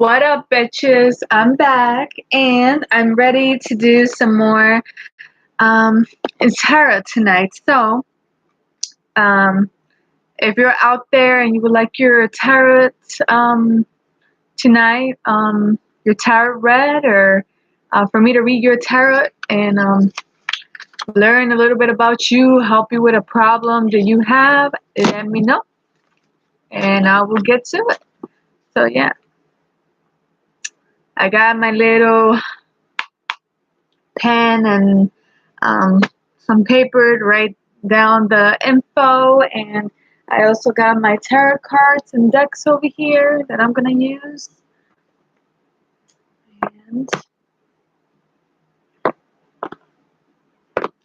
What up, bitches? I'm back and I'm ready to do some more um, tarot tonight. So, um, if you're out there and you would like your tarot tonight, your tarot read, or for me to read your tarot and learn a little bit about you, help you with a problem that you have, let me know and I will get to it. So, yeah, I got my little pen and some paper to write down the info, and I also got my tarot cards and decks over here that I'm gonna use. And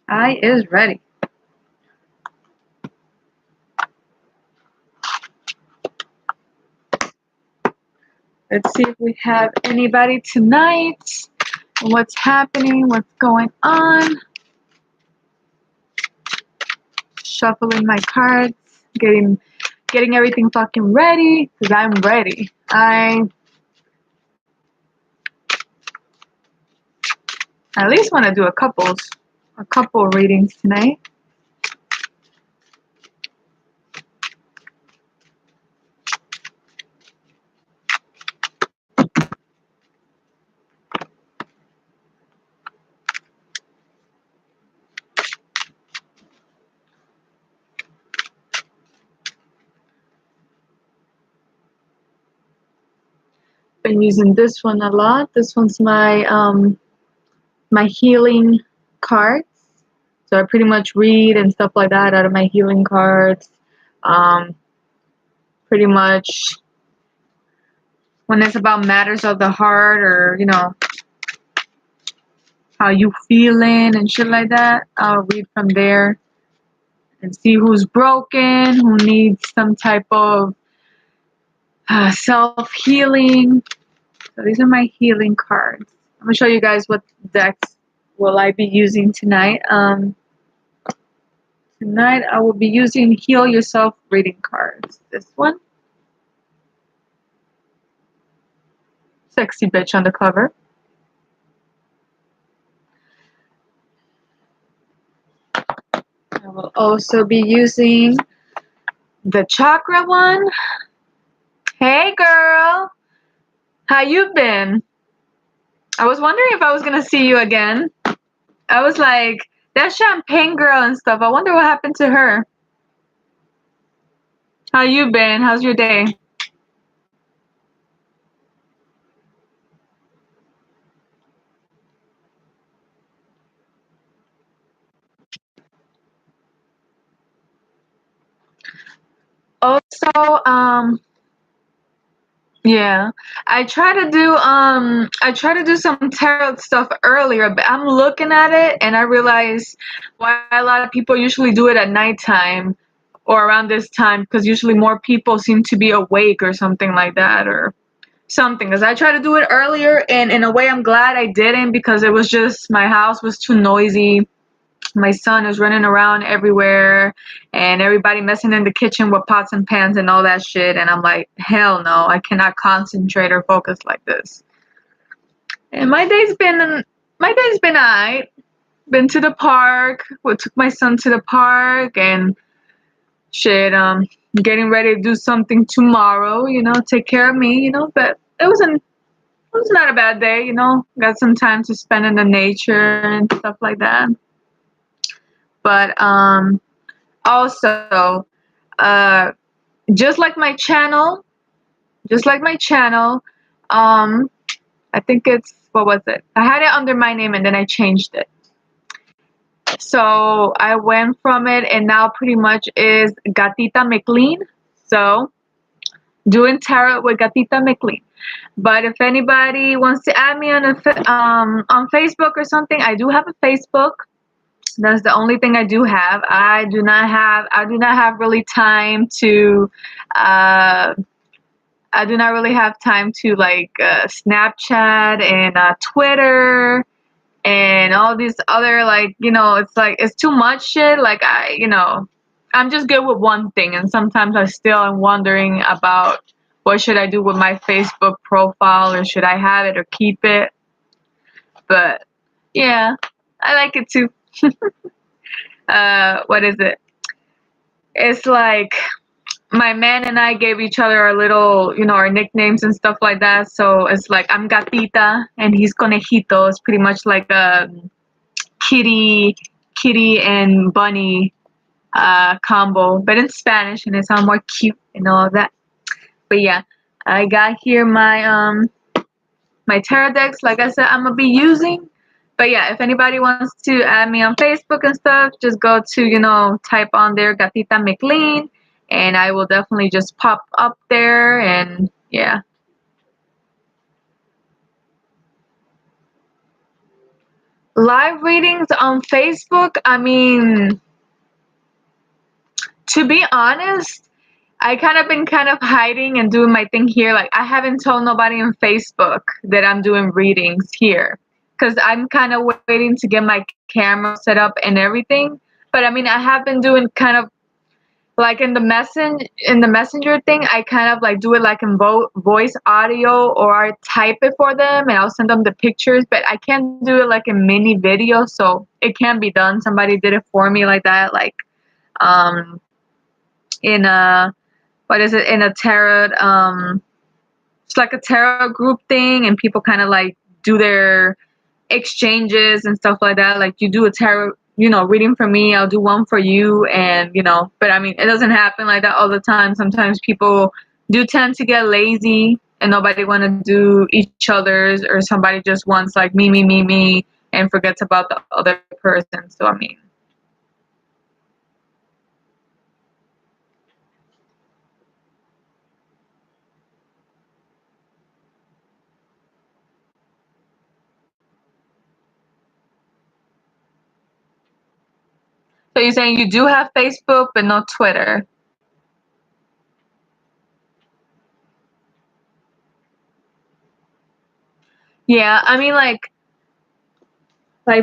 I is ready. Let's see if we have anybody tonight. What's happening? What's going on? Shuffling my cards, getting everything fucking ready, because I'm ready. I at least want to do a couple readings tonight. Been using this one a lot. This one's my healing cards. So I pretty much read and stuff like that out of my healing cards. Pretty much when it's about matters of the heart, or how you feeling and shit like that, I'll read from there and see who's broken, who needs some type of self-healing. So these are my healing cards. I'm gonna show you guys what decks will I be using tonight. Tonight I will be using Heal Yourself reading cards. This one, sexy bitch on the cover. I will also be using the chakra one. Hey girl, how you been? I was wondering if I was gonna see you again. I was like, that champagne girl and stuff, I wonder what happened to her. How you been? How's your day? Also, yeah, I try to do some tarot stuff earlier, but I'm looking at it and I realize why a lot of people usually do it at nighttime or around this time, because usually more people seem to be awake or something like that, or something. Because I tried to do it earlier, and in a way I'm glad I didn't, because it was just, my house was too noisy. My son is running around everywhere and everybody messing in the kitchen with pots and pans and all that shit, and I'm like, hell no, I cannot concentrate or focus like this. And my day's been alright. Been to the park. We took my son to the park and shit. Getting ready to do something tomorrow. Take care of me. But it was not a bad day. Got some time to spend in the nature and stuff like that. But also, uh, just like my channel, um, I think it's, what was it? I had it under my name and then I changed it. So I went from it and now pretty much is Gatita McLean. So doing tarot with Gatita McLean. But if anybody wants to add me on on Facebook or something, I do have a Facebook. That's the only thing I do have. I do not have really time to I do not really have time to like Snapchat and Twitter and all these other, like, it's like, it's too much shit. Like, I'm just good with one thing, and sometimes I still am wondering about what should I do with my Facebook profile, or should I have it or keep it? But yeah, I like it too. What is it? It's like my man and I gave each other our little, our nicknames and stuff like that. So it's like I'm Gatita and he's Conejito. It's pretty much like a kitty and bunny combo, but in Spanish, and it sounds more cute and all of that. But yeah, I got here my tarot decks. Like I said, I'm gonna be using. But yeah, if anybody wants to add me on Facebook and stuff, just go to, type on there Gatita McLean, and I will definitely just pop up there. And yeah. Live readings on Facebook, I mean, to be honest, I been kind of hiding and doing my thing here. Like I haven't told nobody on Facebook that I'm doing readings here, because I'm kind of waiting to get my camera set up and everything. But I mean, I have been doing kind of like in the messenger thing. I kind of like do it like in voice audio, or I type it for them and I'll send them the pictures. But I can't do it like in mini video, so it can be done. Somebody did it for me like that, like um in a what is it, in a tarot, it's like a tarot group thing, and people kind of like do their exchanges and stuff like that. Like you do a tarot, reading for me, I'll do one for you, and but I mean, it doesn't happen like that all the time. Sometimes people do tend to get lazy and nobody want to do each other's, or somebody just wants like me and forgets about the other person. So I mean, so you're saying you do have Facebook but no Twitter? Yeah, I mean, like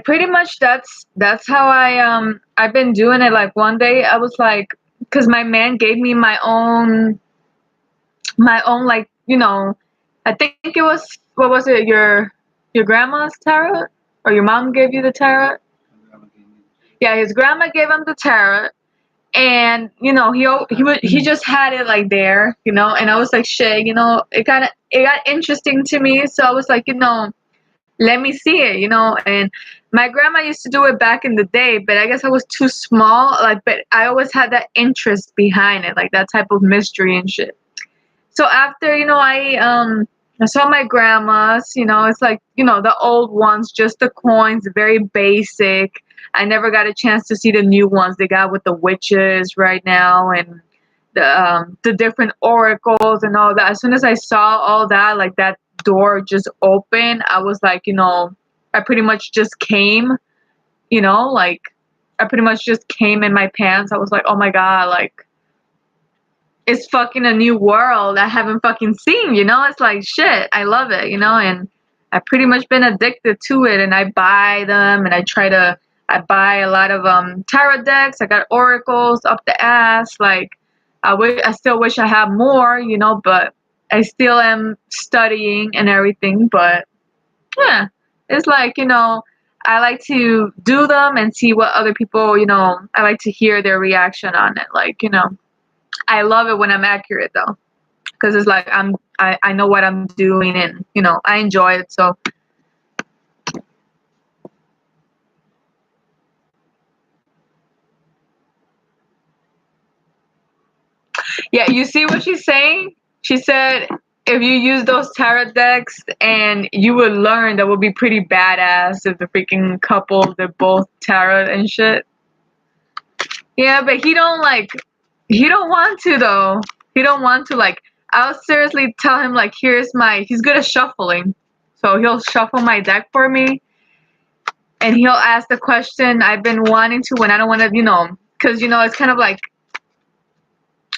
pretty much that's how I've been doing it. Like one day I was like, because my man gave me my own, like, I think it was, what was it, your grandma's tarot, or your mom gave you the tarot? Yeah, his grandma gave him the tarot, and he just had it like there, and I was like, shit, it got interesting to me, so I was like, let me see it, and my grandma used to do it back in the day, but I guess I was too small, like, but I always had that interest behind it, like that type of mystery and shit. So after, I saw my grandma's, it's like, the old ones, just the coins, very basic. I never got a chance to see the new ones they got with the witches right now, and the different oracles and all that. As soon as I saw all that, like that door just open, I was like, I pretty much just came, like I pretty much just came in my pants. I was like, oh my God, like it's fucking a new world I haven't fucking seen, It's like shit. I love it, and I've pretty much been addicted to it, and I buy them, and I buy a lot of tarot decks. I got oracles up the ass. Like I still wish I had more, but I still am studying and everything. But yeah, it's like, I like to do them and see what other people, I like to hear their reaction on it. Like, I love it when I'm accurate though, because it's like I know what I'm doing, and I enjoy it. So yeah, you see what she's saying? She said if you use those tarot decks, and you would learn, that would be pretty badass if the freaking couple, they're both tarot and shit. Yeah, but he don't want to though. He don't want to, like, I'll seriously tell him like, he's good at shuffling. So he'll shuffle my deck for me, and he'll ask the question I've been wanting to, when I don't want to, because it's kind of like,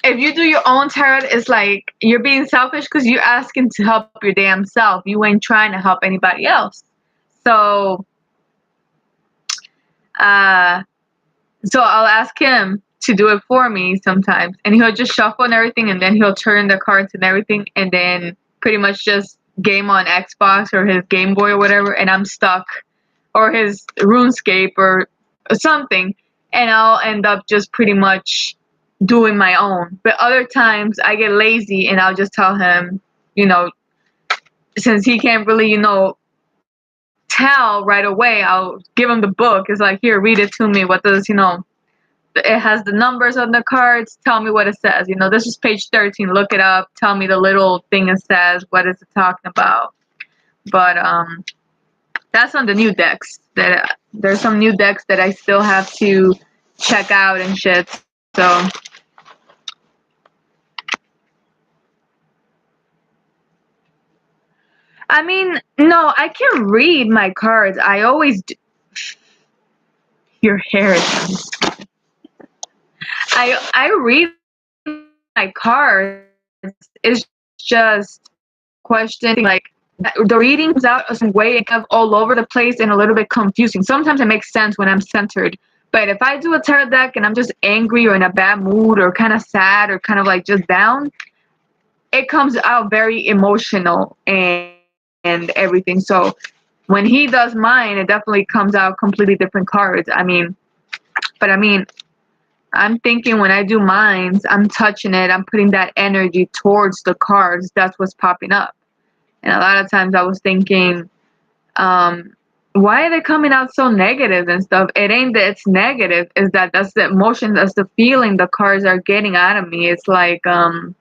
if you do your own tarot, it's like you're being selfish, because you're asking to help your damn self. You ain't trying to help anybody else. So, uh, so I'll ask him, to do it for me sometimes, and he'll just shuffle and everything, and then he'll turn the cards and everything, and then pretty much just game on Xbox or his Game Boy or whatever, and I'm stuck, or his RuneScape or something, and I'll end up just pretty much doing my own. But other times I get lazy and I'll just tell him, you know, since he can't really, tell right away, I'll give him the book. It's like, here, read it to me. What does, it has the numbers on the cards. Tell me what it says. This is page 13. Look it up. Tell me the little thing it says. What is it talking about? But that's on the new decks. There's some new decks that I still have to check out and shit. So I mean, no, I can read my cards. I always do. Your hair is. I read my cards. It's just questioning, like, the reading comes out a way kind of all over the place and a little bit confusing. Sometimes it makes sense when I'm centered, but if I do a tarot deck and I'm just angry or in a bad mood or kind of sad or kind of like just down, it comes out very emotional and everything. So when he does mine, it definitely comes out completely different cards. But I'm thinking when I do mines, I'm touching it, I'm putting that energy towards the cards. That's what's popping up. And a lot of times I was thinking, why are they coming out so negative and stuff? It ain't that it's negative, is that's the emotion, that's the feeling the cards are getting out of me. It's like, if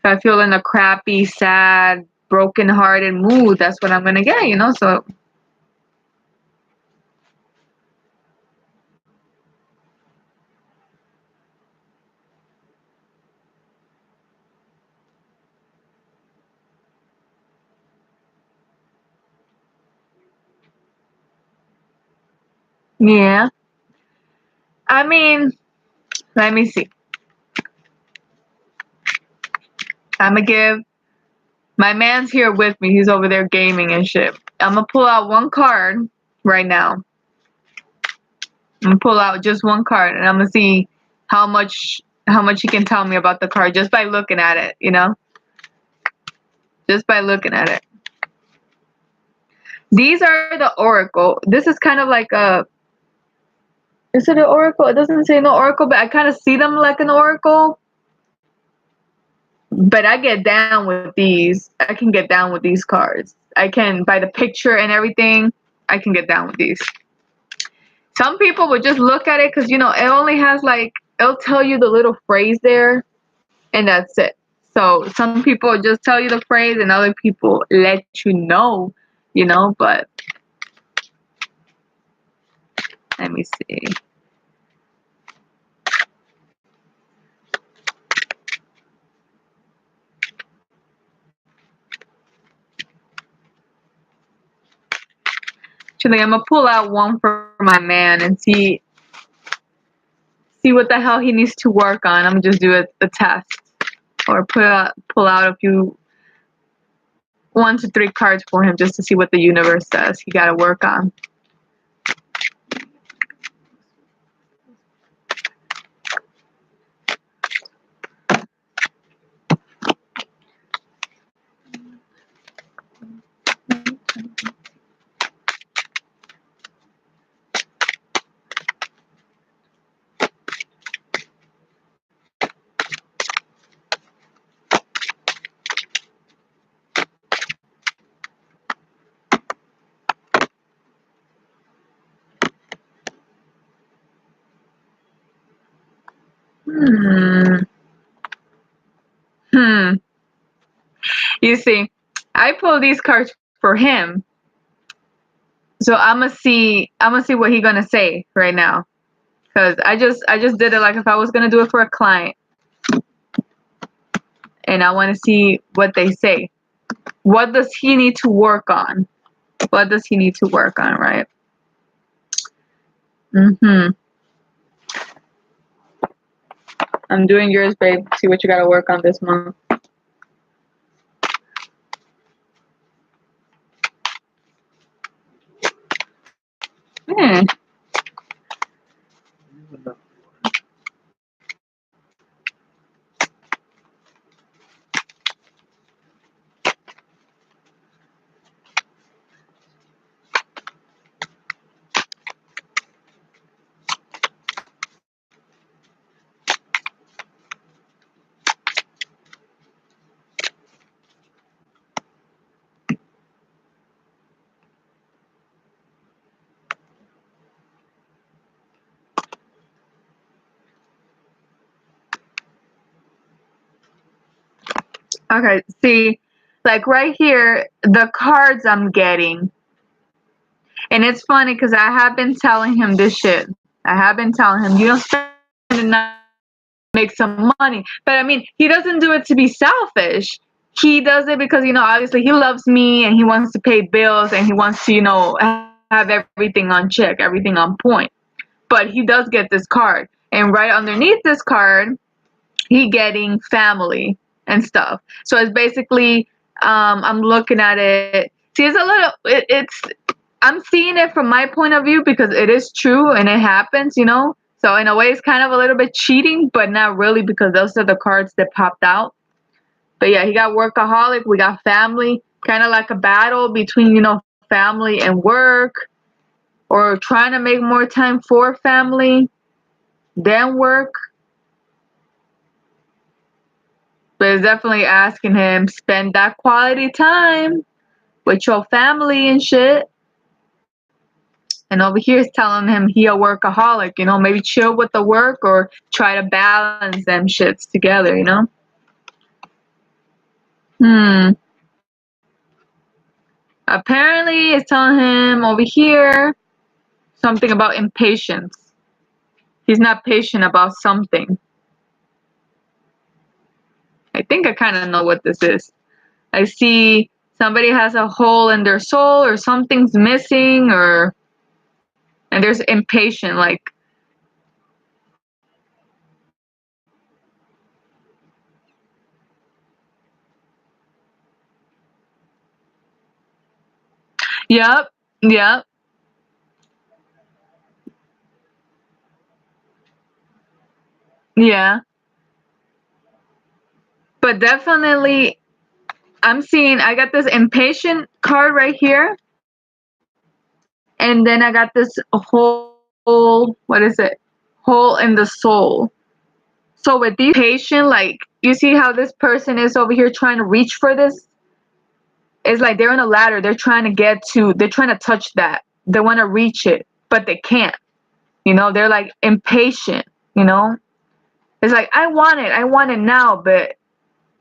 I feel in a crappy, sad, broken-hearted mood, that's what I'm gonna get. So yeah. I mean, let me see. I'm gonna give my man's here with me. He's over there gaming and shit. I'm gonna pull out one card right now. I'm gonna pull out just one card, and I'm gonna see how much he can tell me about the card just by looking at it. Just by looking at it. These are the oracle. This is kind of like a. Is it an oracle? It doesn't say no oracle, but I kind of see them like an oracle. But I get down with these. I can get down with these cards. I can, by the picture and everything, I can get down with these. Some people would just look at it because, it only has like, it'll tell you the little phrase there, and that's it. So some people just tell you the phrase and other people let you know, but let me see. Actually, I'm gonna pull out one for my man and see what the hell he needs to work on. I'm gonna just do a test or pull out a few 1 to 3 cards for him just to see what the universe says he got to work on. Hmm. Hmm. You see, I pull these cards for him, so I'm gonna see what he gonna say right now. Cause I just did it like if I was gonna do it for a client, and I want to see what they say. What does he need to work on? What does he need to work on? Right. Mhm. I'm doing yours, babe. See what you gotta work on this month. Hmm. Okay, see, like right here, the cards I'm getting. And it's funny because I have been telling him this shit. I have been telling him, you don't spend enough, make some money. But I mean, he doesn't do it to be selfish. He does it because, obviously he loves me and he wants to pay bills and he wants to, have everything on check, everything on point. But he does get this card. And right underneath this card, he getting family and stuff. So it's basically, I'm looking at it. See, it's a little, it's, I'm seeing it from my point of view because it is true and it happens. So in a way, it's kind of a little bit cheating, but not really because those are the cards that popped out. But yeah, he got workaholic. We got family, kind of like a battle between, family and work, or trying to make more time for family than work. But it's definitely asking him, spend that quality time with your family and shit. And over here is telling him he a workaholic, maybe chill with the work or try to balance them shits together. Hmm. Apparently it's telling him over here something about impatience. He's not patient about something. I think I kind of know what this is. I see somebody has a hole in their soul or something's missing and there's impatient like. Yep. Yep. Yeah. But definitely I got this impatient card right here. And then I got this whole, what is it? Hole in the soul. So with these patient, like, you see how this person is over here trying to reach for this? It's like they're on a ladder. They're trying to touch that. They want to reach it, but they can't. They're like impatient, you know? It's like, I want it. I want it now, but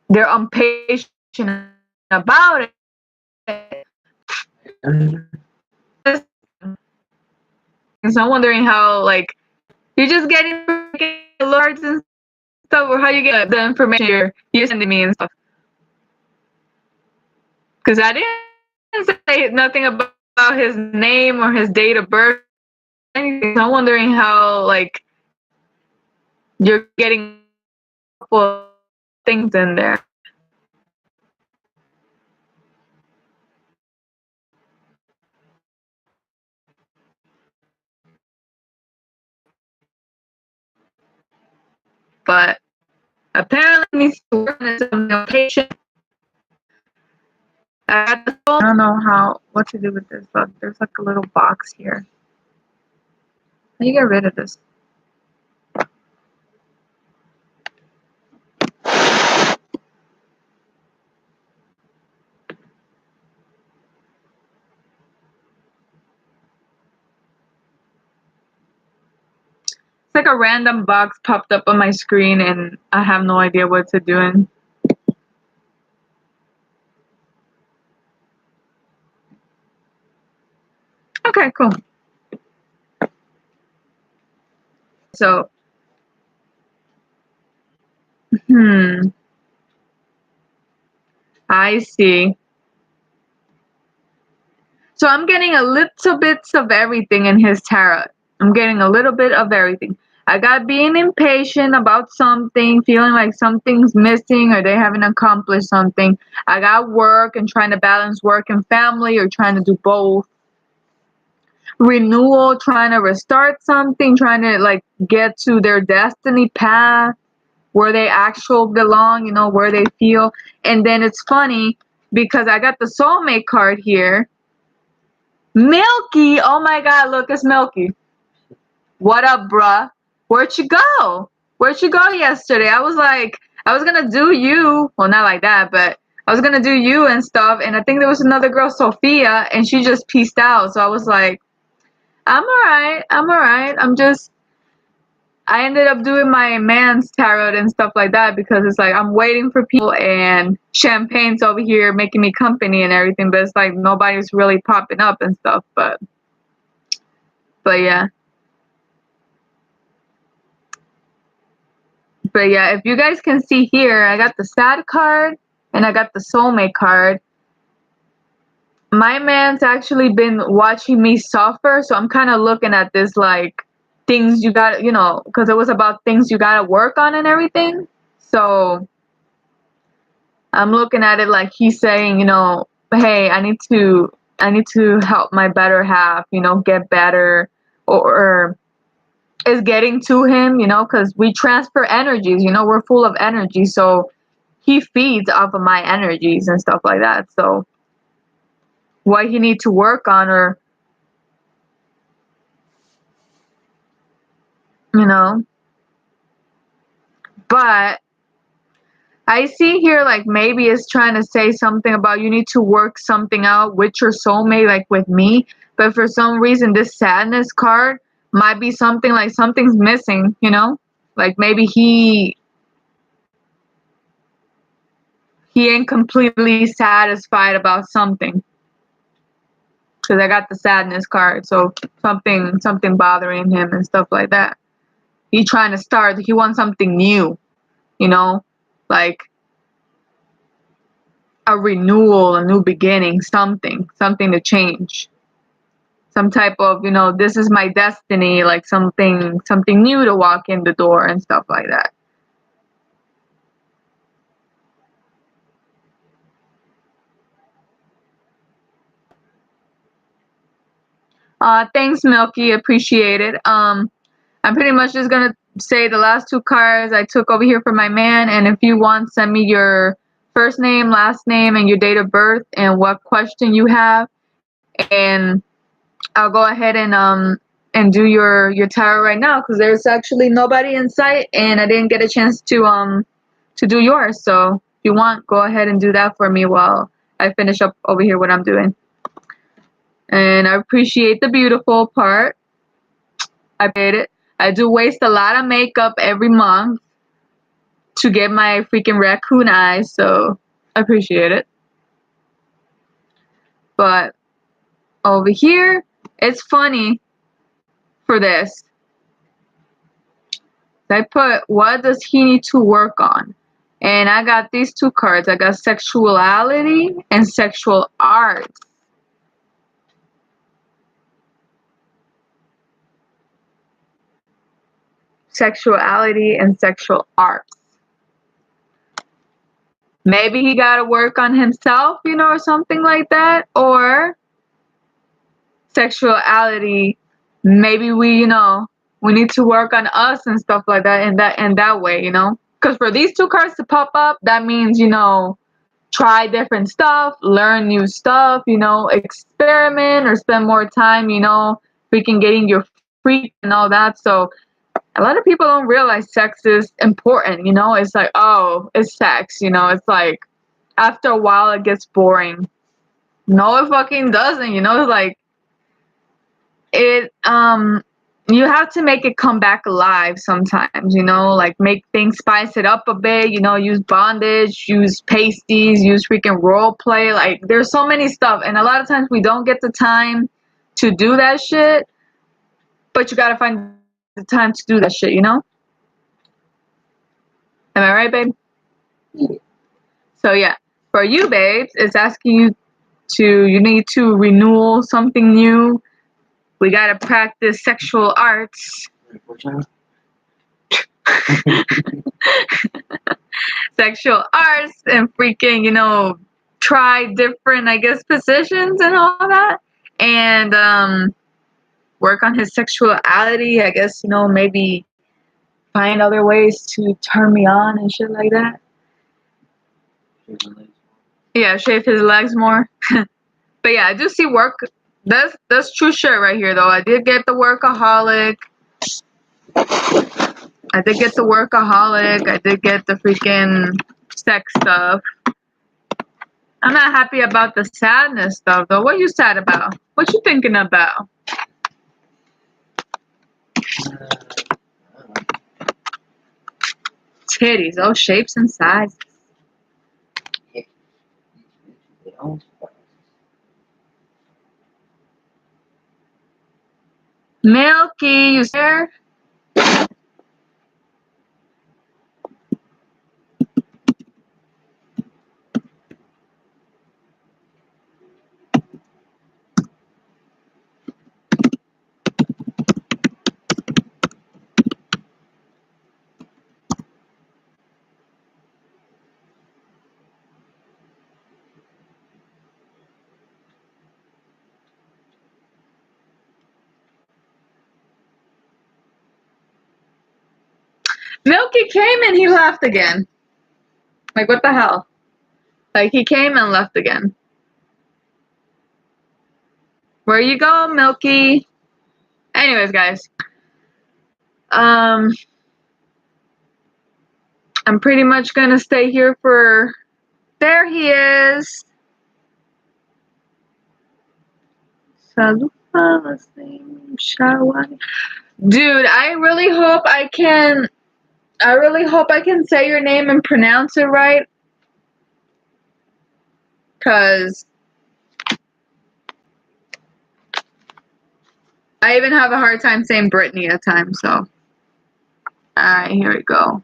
they're impatient about it. So I'm wondering how, like, you're just getting alerts and stuff, or how you get the information you're sending me and stuff. Because I didn't say nothing about his name or his date of birth or anything. So I'm wondering how, like, you're getting a couple of things in there. But apparently, he's working as a patient. At the phone. I don't know what to do with this, but there's like a little box here. How do you get rid of this? It's like a random box popped up on my screen, and I have no idea what to do in. Okay, cool. So, hmm, I see. So I'm getting a little bits of everything in his tarot. I'm getting a little bit of everything. I got being impatient about something, feeling like something's missing or they haven't accomplished something. I got work and trying to balance work and family or trying to do both. Renewal, trying to restart something, trying to like get to their destiny path where they actually belong, where they feel. And then it's funny because I got the soulmate card here. Milky, oh my god, look, it's Milky. What up, bruh? Where'd you go? Where'd you go yesterday? I was like, I was gonna do you. Well, not like that, but I was gonna do you and stuff. And I think there was another girl, Sophia, and she just pieced out. So I was like, I'm alright. I'm alright. I ended up doing my man's tarot and stuff like that because it's like I'm waiting for people and champagne's over here making me company and everything, but it's like nobody's really popping up and stuff. But yeah. But yeah, if you guys can see here, I got the sad card and I got the soulmate card. My man's actually been watching me suffer, so I'm kind of looking at this like things you got, you know, because it was about things you got to work on and everything. So I'm looking at it like he's saying, you know, hey, I need to help my better half, you know, get better, or is getting to him, you know, because we transfer energies, you know, we're full of energy, so he feeds off of my energies and stuff like that. So what he need to work on, or you know, but I see here like maybe it's trying to say something about you need to work something out with your soulmate, like with me. But for some reason, this sadness card might be something like something's missing, you know? Like maybe he ain't completely satisfied about something. Because I got the sadness card, so something bothering him and stuff like that. He trying to start, he wants something new, you know? Like a renewal, a new beginning, something to change, some type of, you know, this is my destiny, like something new to walk in the door and stuff like that. Thanks, Milky, appreciate it. I'm pretty much just gonna say the last two cards I took over here for my man, and if you want, send me your first name, last name, and your date of birth and what question you have, and I'll go ahead and do your tarot right now because there's actually nobody in sight and I didn't get a chance to do yours. So if you want, go ahead and do that for me while I finish up over here what I'm doing. And I appreciate the beautiful part. I paid it. I do waste a lot of makeup every month to get my freaking raccoon eyes, so I appreciate it. But over here, it's funny for this. I put, what does he need to work on? And I got these two cards. I got sexuality and sexual arts. Sexuality and sexual arts. Maybe he got to work on himself, you know, or something like that. Or sexuality, maybe we, you know, we need to work on us and stuff like that in that way, you know. Because for these two cards to pop up, that means, you know, try different stuff, learn new stuff, you know, experiment or spend more time, you know, freaking getting your freak and all that. So a lot of people don't realize sex is important, you know. It's like, oh, it's sex, you know. It's like after a while it gets boring. No, it fucking doesn't, you know. It's like it you have to make it come back alive sometimes, you know, like make things, spice it up a bit, you know, use bondage, use pasties, use freaking role play. Like there's so many stuff, and a lot of times we don't get the time to do that shit, but you gotta find the time to do that shit, you know. Am I right, babe? So yeah, for you babes, it's asking you you need to renew something new. We gotta practice sexual arts. Sexual arts and freaking, you know, try different, I guess, positions and all that. And work on his sexuality, I guess, you know, maybe find other ways to turn me on and shit like that. Yeah, shave his legs more. But yeah, I do see work. That's true shit right here though. I did get the workaholic. I did get the workaholic. I did get the freaking sex stuff. I'm not happy about the sadness stuff though. What you sad about? What you thinking about? titties, all shapes and sizes. Milky, you there? Milky came and he left again. Like, what the hell? Like, he came and left again. Where you go, Milky? Anyways, guys. I'm pretty much gonna stay here for... There he is. Dude, I really hope I can say your name and pronounce it right. Cause I even have a hard time saying Brittany at times, so. Alright, here we go.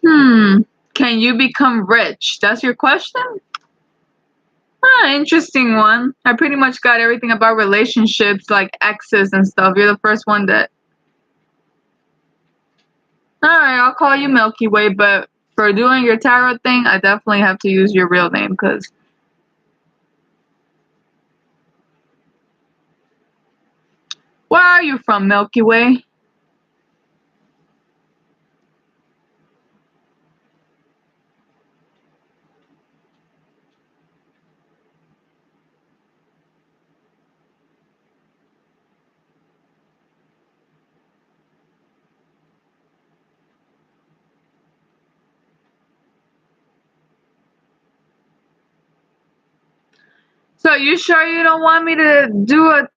Can you become rich? That's your question? Interesting one. I pretty much got everything about relationships, like exes and stuff. You're the first one that... Alright, I'll call you Milky Way, but for doing your tarot thing, I definitely have to use your real name, because... Where are you from, Milky Way? So you sure you don't want me to do a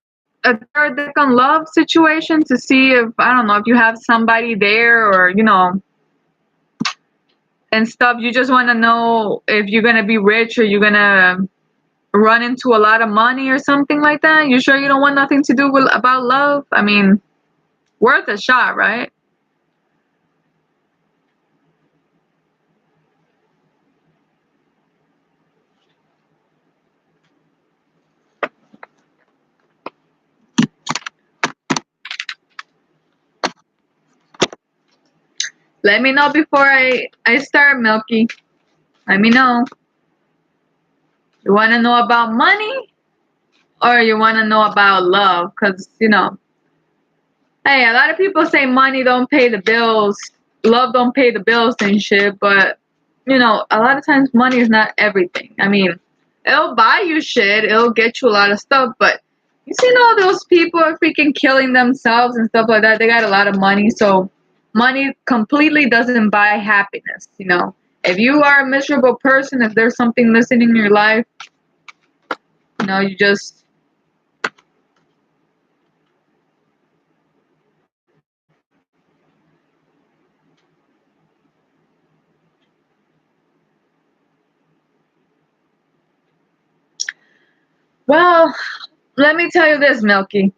third deck on love situation to see if, I don't know, if you have somebody there or, and stuff. You just want to know if you're going to be rich or you're going to run into a lot of money or something like that? You sure you don't want nothing to do with about love? I mean, worth a shot, right? Let me know before I start, Milky. Let me know. You want to know about money or you want to know about love? Because, hey, a lot of people say money don't pay the bills, love don't pay the bills and shit, but, a lot of times money is not everything. I mean, it'll buy you shit, it'll get you a lot of stuff, but you seen all those people are freaking killing themselves and stuff like that. They got a lot of money, so money completely doesn't buy happiness, If you are a miserable person, if there's something missing in your life, you just... Well, let me tell you this, Milky.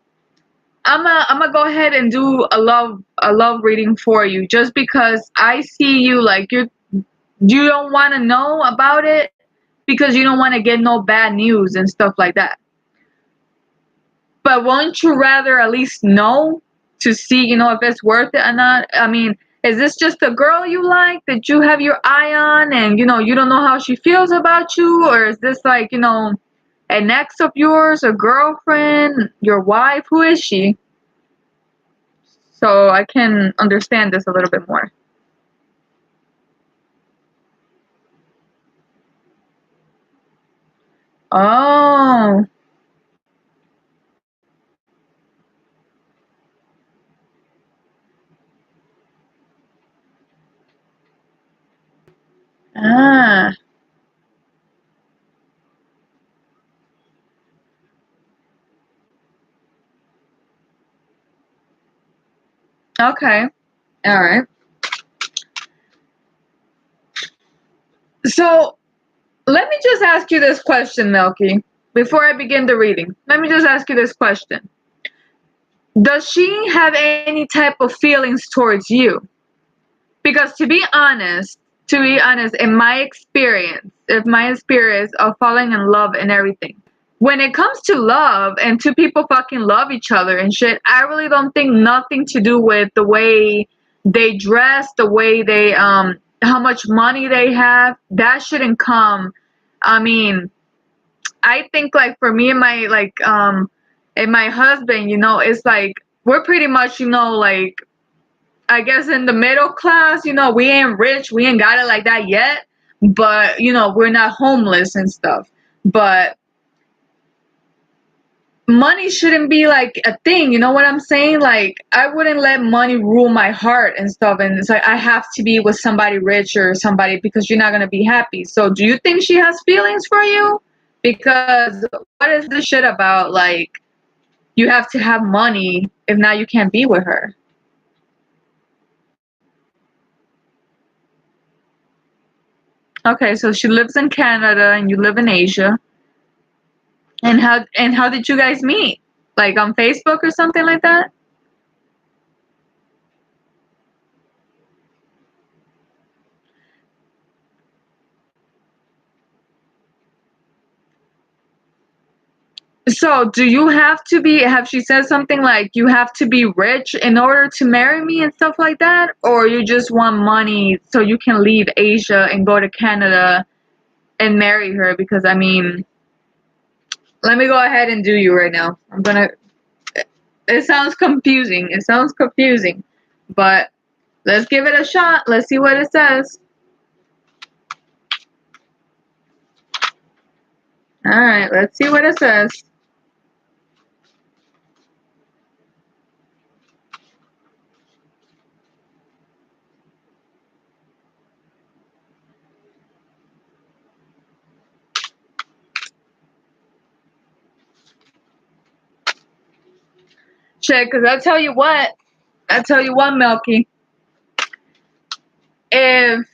I'm gonna go ahead and do a love reading for you, just because I see you like you don't want to know about it because you don't want to get no bad news and stuff like that. But won't you rather at least know to see, if it's worth it or not? I mean, is this just a girl you like that you have your eye on and, you don't know how she feels about you? Or is this like, an ex of yours, a girlfriend, your wife? Who is she? So I can understand this a little bit more. Oh. Ah. Okay. All right. So let me just ask you this question, Milky, before I begin the reading. Let me just ask you this question. Does she have any type of feelings towards you? Because to be honest, in my experience, if my experience of falling in love and everything, when it comes to love and two people fucking love each other and shit, I really don't think nothing to do with the way they dress, the way they how much money they have, that shouldn't come. I mean, I think like for me and my and my husband, it's like we're pretty much, like I guess in the middle class, we ain't rich, we ain't got it like that yet, but we're not homeless and stuff. But money shouldn't be like a thing, you know what I'm saying? Like I wouldn't let money rule my heart and stuff, and it's like I have to be with somebody rich or somebody because you're not gonna be happy. So do you think she has feelings for you? Because what is this shit about, like you have to have money if not you can't be with her? Okay, so she lives in Canada and you live in Asia. And how did you guys meet? Like on Facebook or something like that? So do you have she said something like you have to be rich in order to marry me and stuff like that? Or you just want money so you can leave Asia and go to Canada and marry her? Because I mean, let me go ahead and do you right now. It sounds confusing. It sounds confusing. But let's give it a shot. Let's see what it says. Alright, let's see what it says. Shit, because I tell you what, Milky. If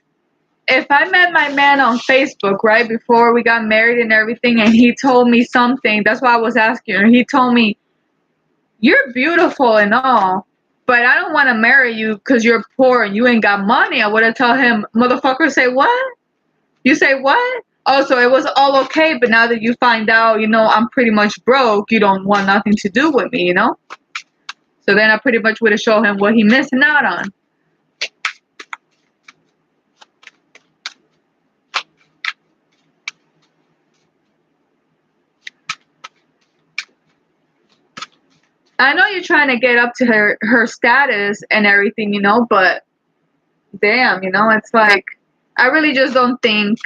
if I met my man on Facebook right before we got married and everything, and he told me something, that's why I was asking her. He told me, "You're beautiful and all, but I don't want to marry you because you're poor and you ain't got money." I would have told him, "Motherfucker, say what? You say what? Oh, so it was all okay, but now that you find out, I'm pretty much broke, you don't want nothing to do with me, you know?" So then I pretty much would have shown him what he missing out on. I know you're trying to get up to her status and everything, but damn, it's like I really just don't think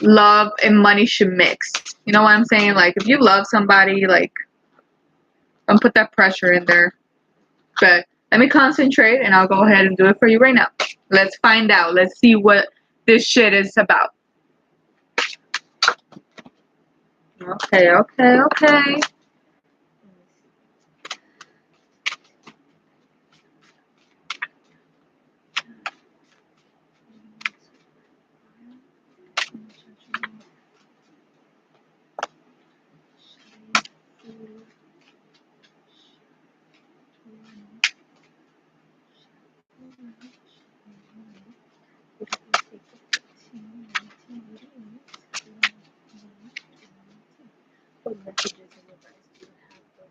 love and money should mix. You know what I'm saying? Like if you love somebody, like don't put that pressure in there. But let me concentrate and I'll go ahead and do it for you right now. Let's find out. Let's see what this shit is about. Okay, okay, okay. What messages and advice do you have for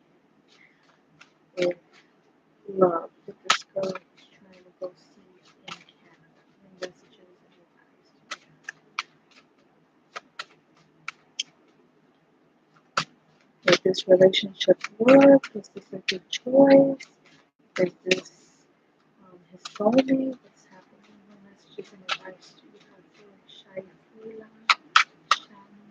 him with love that this girl is trying to go see in Canada? What messages and advice do you have? Will this relationship work? Is this a good choice? Is this his soulmate? What's happening? What messages and advice do you have for Shayla? Shani?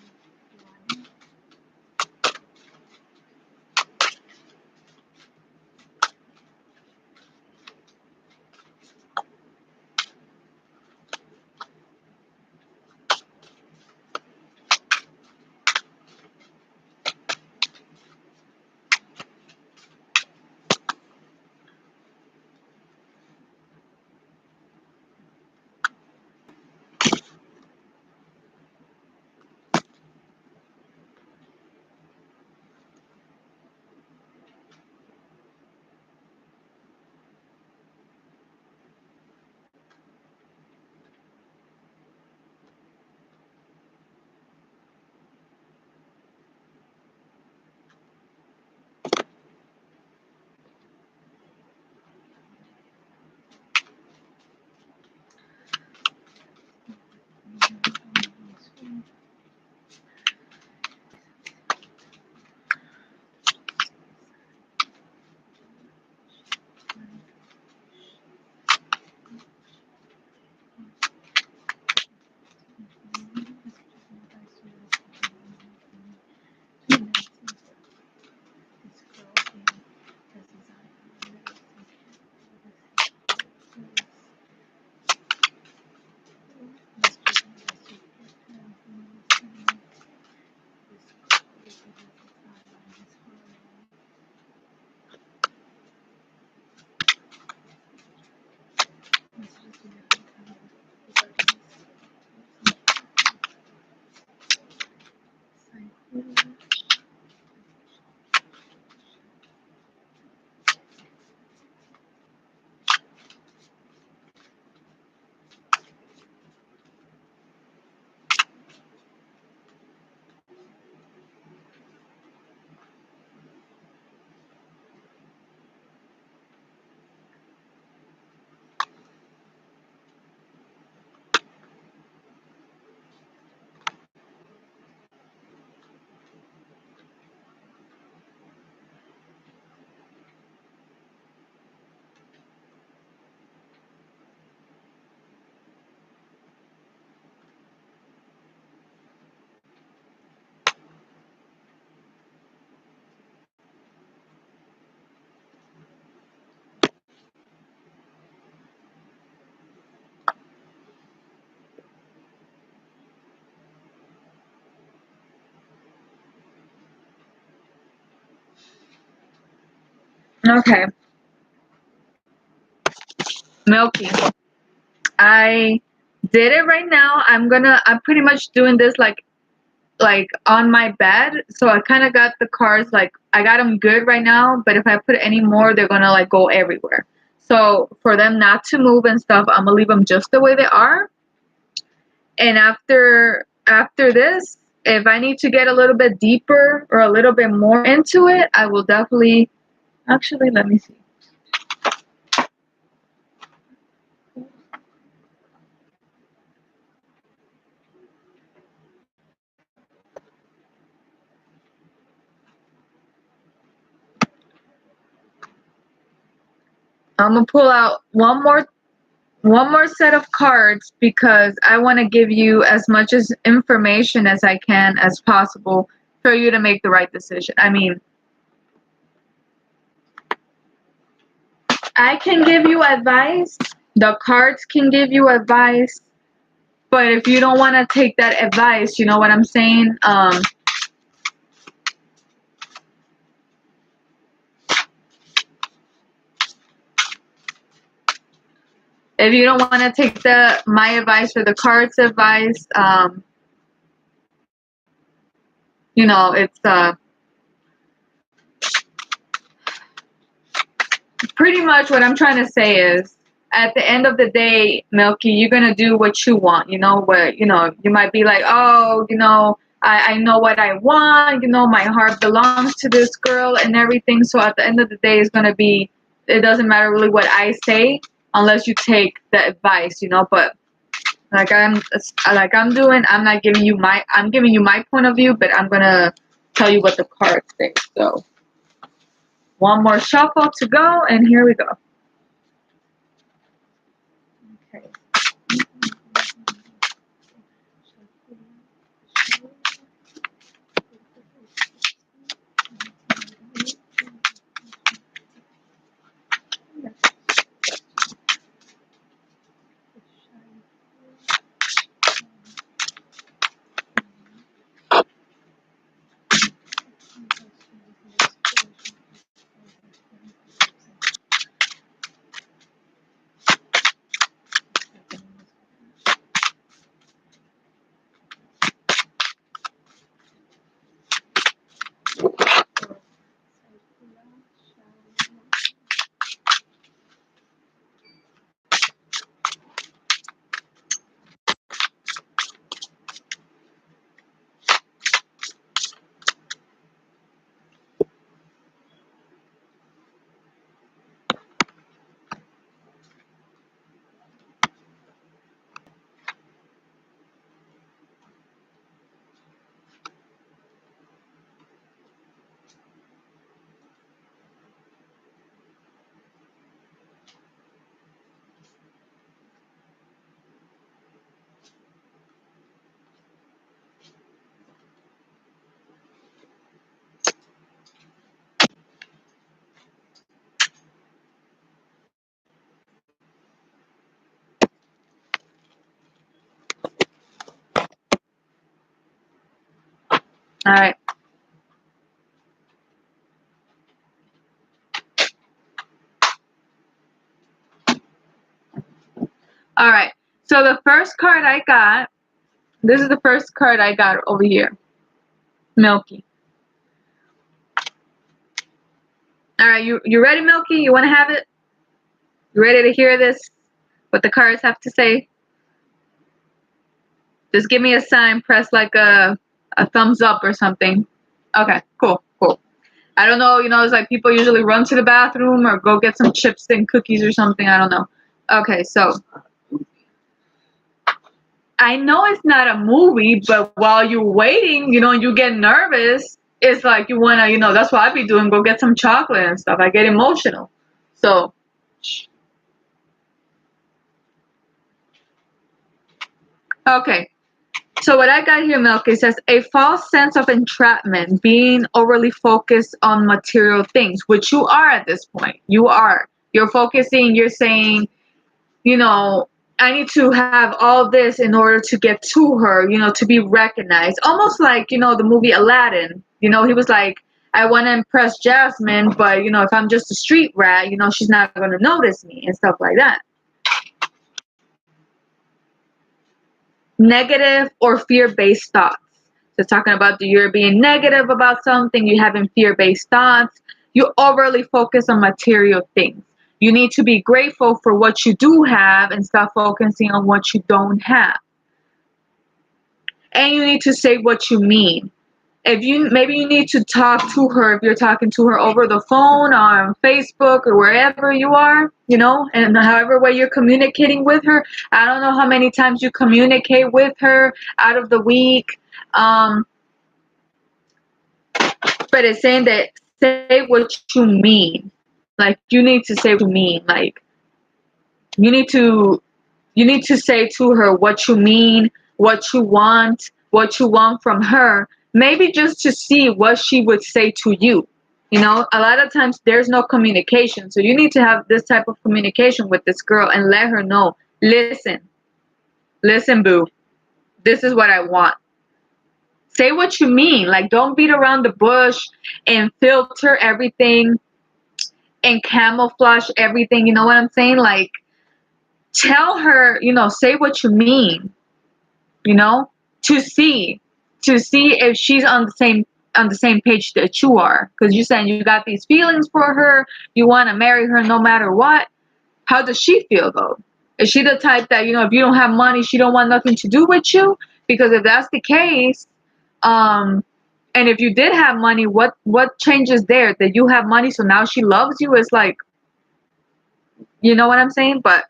Okay, Milky. I did it right now. I'm pretty much doing this like on my bed. So I kind of got the cards like I got them good right now. But if I put any more, they're gonna like go everywhere. So for them not to move and stuff, I'm gonna leave them just the way they are. And after this, if I need to get a little bit deeper or a little bit more into it, I will definitely. Actually, let me see. I'm gonna pull out one more set of cards because I want to give you as much as information as I can as possible for you to make the right decision. I mean, I can give you advice, the cards can give you advice, but if you don't want to take that advice, you know what I'm saying? If you don't want to take my advice or the cards advice, it's pretty much what I'm trying to say is at the end of the day, Milky, you're gonna do what you want, where you might be like, oh, I know what I want, my heart belongs to this girl and everything. So at the end of the day, it's gonna be, it doesn't matter really what I say unless you take the advice, but I'm doing, I'm giving you my point of view, but I'm gonna tell you what the cards say. So one more shuffle to go, and here we go. Okay. All right. All right. So the first card I got, this is the first card I got over here. Milky. All right, you ready, Milky? You want to have it? You ready to hear this? What the cards have to say? Just give me a sign. Press like a thumbs up or something. Okay, cool, cool. I don't know, it's like people usually run to the bathroom or go get some chips and cookies or something. I don't know. Okay, so I know it's not a movie, but while you're waiting, you get nervous. It's like you wanna, that's what I be doing. Go get some chocolate and stuff. I get emotional. So, okay. So what I got here, Milky, says a false sense of entrapment, being overly focused on material things, which you are at this point. You are. You're focusing. You're saying, you know, I need to have all this in order to get to her, to be recognized. Almost like, the movie Aladdin. He was like, I want to impress Jasmine, but you know, if I'm just a street rat, you know, she's not going to notice me and stuff like that. Negative or fear-based thoughts. So talking about you're being negative about something, you having fear-based thoughts, you overly focus on material things. You need to be grateful for what you do have and stop focusing on what you don't have. And you need to say what you mean. If you maybe you need to talk to her, if you're talking to her over the phone or on Facebook or wherever you are, you know, and however way you're communicating with her. I don't know how many times you communicate with her out of the week. But it's saying that say what you mean. Like you need to say what you mean. Like you need to say to her what you mean, what you want from her. Maybe just to see what she would say to you. You know, a lot of times there's no communication. So you need to have this type of communication with this girl and let her know, listen, boo, this is what I want. Say what you mean. Like, don't beat around the bush and filter everything and camouflage everything. You know what I'm saying? Like, tell her, you know, say what you mean, you know, to see if she's on the same page that you are. Because you're saying you got these feelings for her, you want to marry her no matter what. How does she feel though? Is she the type that, you know, if you don't have money, she don't want nothing to do with you? Because if that's the case, and if you did have money, what changes there? That you have money, so now she loves you? It's like, you know what I'm saying? But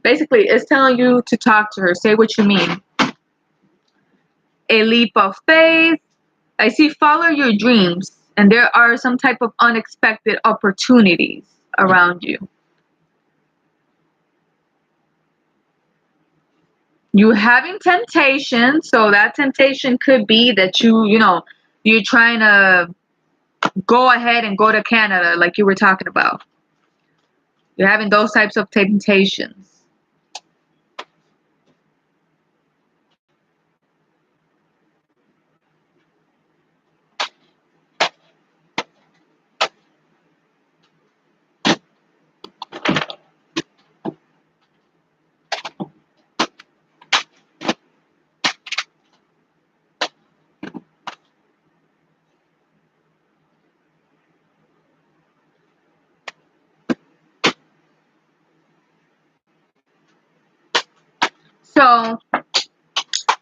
basically, it's telling you to talk to her. Say what you mean. A leap of faith. I see follow your dreams, and there are some type of unexpected opportunities around you. You having temptation, so that temptation could be that you know, you're trying to go ahead and go to Canada like you were talking about. You're having those types of temptations. So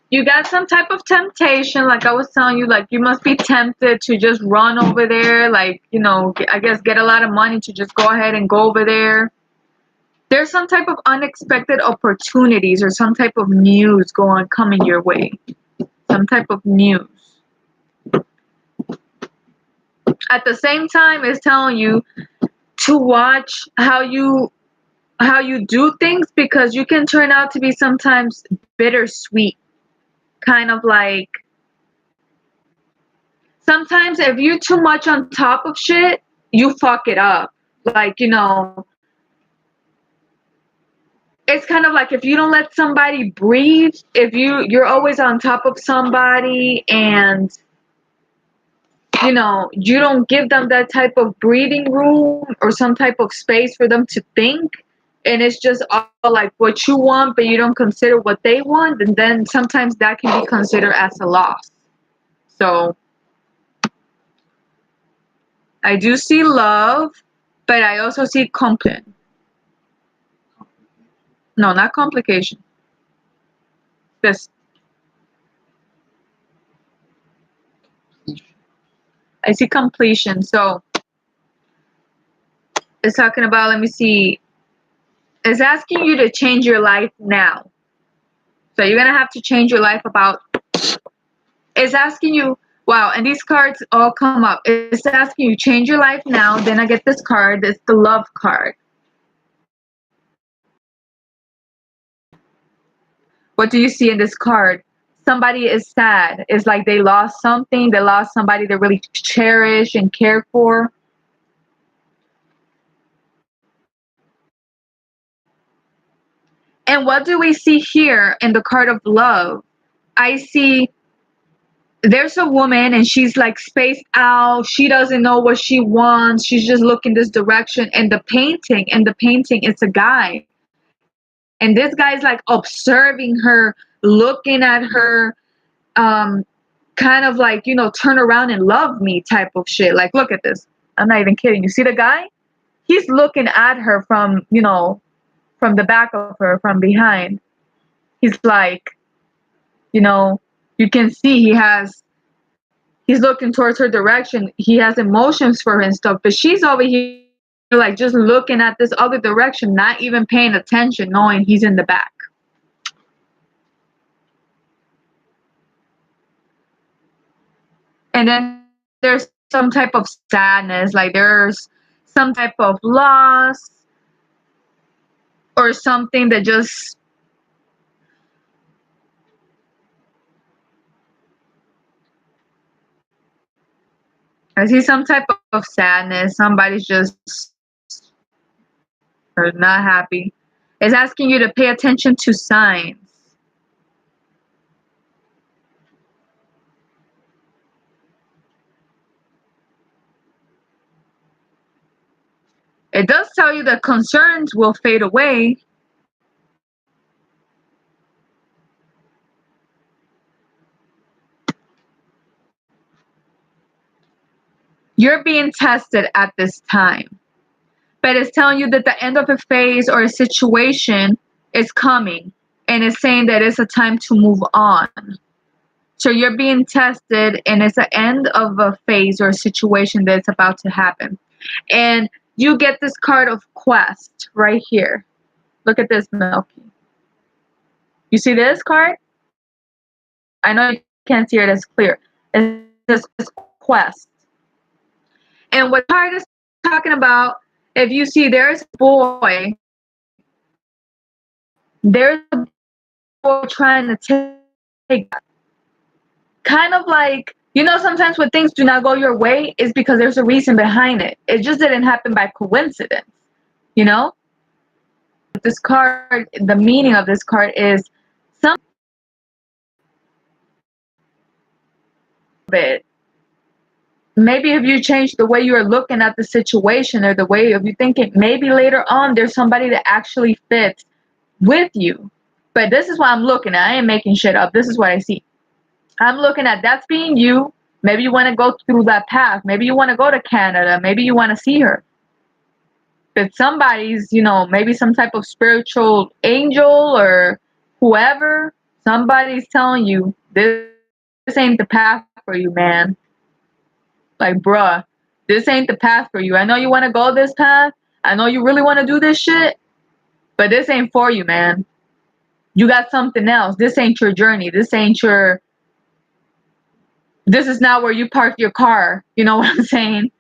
you got some type of temptation, like I was telling you, like you must be tempted to just run over there, like, you know, I guess get a lot of money to just go ahead and go over there. There's some type of unexpected opportunities or some type of news coming your way. Some type of news. At the same time, it's telling you to watch how you do things, because you can turn out to be sometimes bittersweet, kind of like sometimes if you're too much on top of shit, you fuck it up. Like, you know, it's kind of like if you don't let somebody breathe, if you're always on top of somebody and you know, you don't give them that type of breathing room or some type of space for them to think, and it's just all like what you want but you don't consider what they want, and then sometimes that can be considered as a loss. So I do see love, but I also see complication. No, not complication. This I see completion. So it's talking about, let me see, it's asking you to change your life now. So you're gonna have to change your life about. It's asking you, wow, and these cards all come up. It's asking you change your life now. Then I get this card. It's the love card. What do you see in this card? Somebody is sad. It's like they lost something. They lost somebody they really cherish and care for. And what do we see here in the card of love? I see there's a woman and she's like spaced out. She doesn't know what she wants. She's just looking this direction. And the painting, it's a guy. And this guy's like observing her, looking at her, um, kind of like, turn around and love me type of shit. Like, look at this. I'm not even kidding. You see the guy? He's looking at her from the back of her, from behind. He's like, you know, you can see he's looking towards her direction. He has emotions for her and stuff, but she's over here like just looking at this other direction, not even paying attention, knowing he's in the back. And then there's some type of sadness, like there's some type of loss or something that just, I see some type of sadness. Somebody's just or not happy. It's asking you to pay attention to signs. It does tell you that concerns will fade away. You're being tested at this time. But it's telling you that the end of a phase or a situation is coming. And it's saying that it's a time to move on. So you're being tested and it's the end of a phase or a situation that's about to happen. And you get this card of quest right here. Look at this, Milky. You see this card? I know you can't see it as clear. It says quest. And what card is talking about, if you see there's a boy, there's a boy trying to take kind of like, sometimes when things do not go your way, it's because there's a reason behind it. It just didn't happen by coincidence, you know? This card, the meaning of this card is some of it. Maybe if you change the way you're looking at the situation or the way of you thinking, maybe later on there's somebody that actually fits with you. But this is what I'm looking at. I ain't making shit up. This is what I see. I'm looking at that's being you. Maybe you want to go through that path. Maybe you want to go to Canada. Maybe you want to see her. But somebody's, maybe some type of spiritual angel or whoever, somebody's telling you this ain't the path for you, man. Like, bruh, this ain't the path for you. I know you want to go this path. I know you really want to do this shit, but this ain't for you, man. You got something else. This ain't your journey. This is not where you park your car. You know what I'm saying?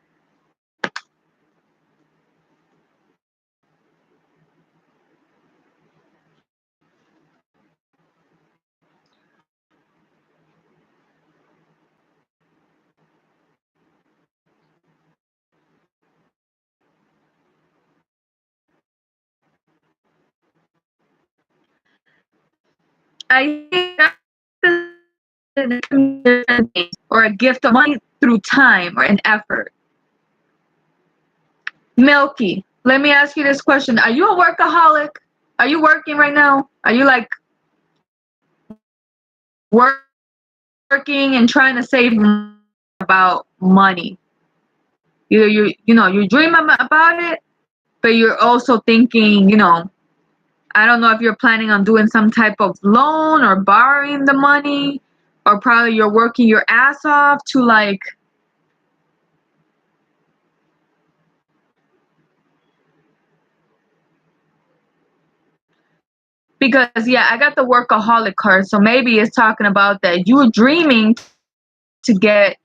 I think that's or a gift of money through time or an effort. Milky, let me ask you this question. Are you a workaholic? Are you working right now? Are you like working and trying to save about money? Either you dream about it, but you're also thinking, I don't know if you're planning on doing some type of loan or borrowing the money, or probably you're working your ass off to like, because yeah, I got the workaholic card, so maybe it's talking about that you were dreaming to get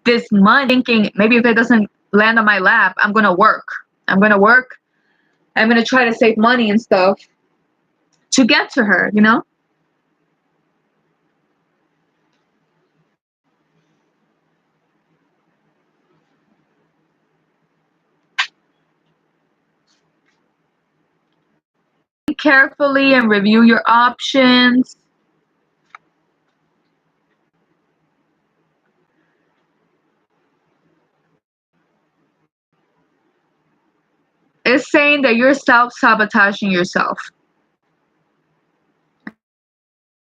this money, thinking maybe if it doesn't land on my lap, I'm gonna work. I'm gonna work. I'm gonna try to save money and stuff to get to her. Carefully and review your options. It's saying that you're self-sabotaging yourself.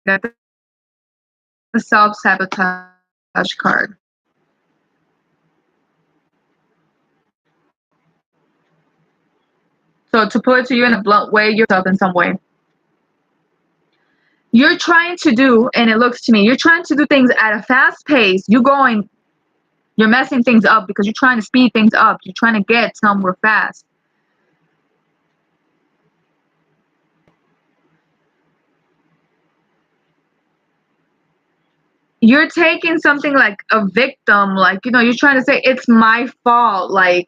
Got the self-sabotage card. So to put it to you in a blunt way, yourself in some way. You're trying to do, and it looks to me, you're trying to do things at a fast pace. You're messing things up because you're trying to speed things up. You're trying to get somewhere fast. You're taking something like a victim, like, you're trying to say it's my fault. Like,